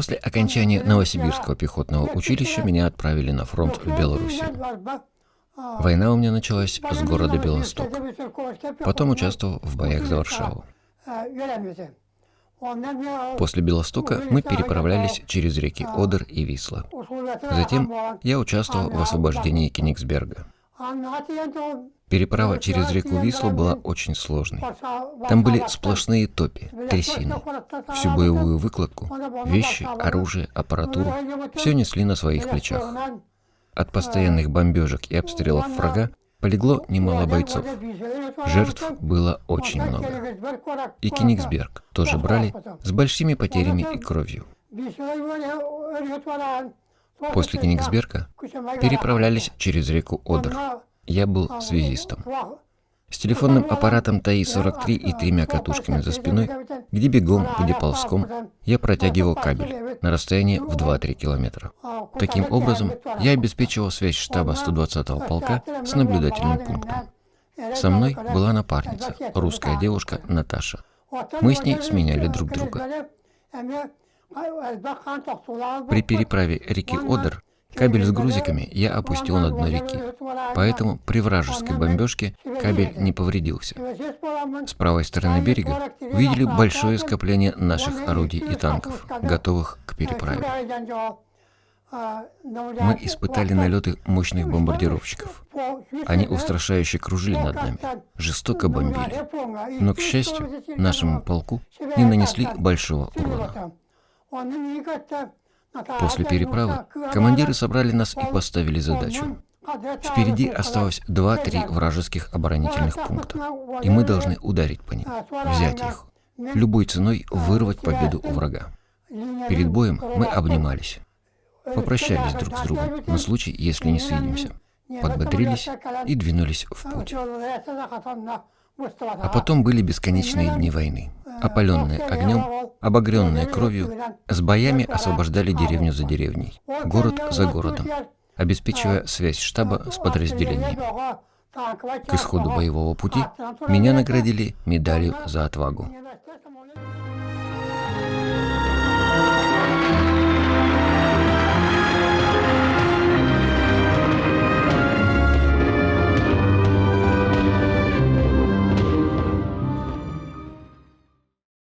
После окончания Новосибирского пехотного училища меня отправили на фронт в Белоруссию. Война у меня началась с города Белосток. Потом участвовал в боях за Варшаву. После Белостока мы переправлялись через реки Одер и Висла. Затем я участвовал в освобождении Кенигсберга. Переправа через реку Вислу была очень сложной. Там были сплошные топи, трясины. Всю боевую выкладку, вещи, оружие, аппаратуру — все несли на своих плечах. От постоянных бомбежек и обстрелов врага полегло немало бойцов. Жертв было очень много. И Кенигсберг тоже брали с большими потерями и кровью. После Кенигсберга переправлялись через реку Одер. Я был связистом. С телефонным аппаратом ТАИ-43 и 3 катушками за спиной, где бегом, где ползком, я протягивал кабель на расстояние в 2-3 километра. Таким образом, я обеспечивал связь штаба 120-го полка с наблюдательным пунктом. Со мной была напарница, русская девушка Наташа. Мы с ней сменяли друг друга. При переправе реки Одер кабель с грузиками я опустил на дно реки, поэтому при вражеской бомбежке кабель не повредился. С правой стороны берега увидели большое скопление наших орудий и танков, готовых к переправе. Мы испытали налеты мощных бомбардировщиков. Они устрашающе кружили над нами, жестоко бомбили. Но, к счастью, нашему полку не нанесли большого урона. После переправы командиры собрали нас и поставили задачу. Впереди осталось 2-3 вражеских оборонительных пункта, и мы должны ударить по ним, взять их, любой ценой вырвать победу у врага. Перед боем мы обнимались, попрощались друг с другом на случай, если не свидимся, подбодрились и двинулись в путь. А потом были бесконечные дни войны, опаленные огнем, обогренные кровью, с боями освобождали деревню за деревней, город за городом, обеспечивая связь штаба с подразделениями. К исходу боевого пути меня наградили медалью за отвагу.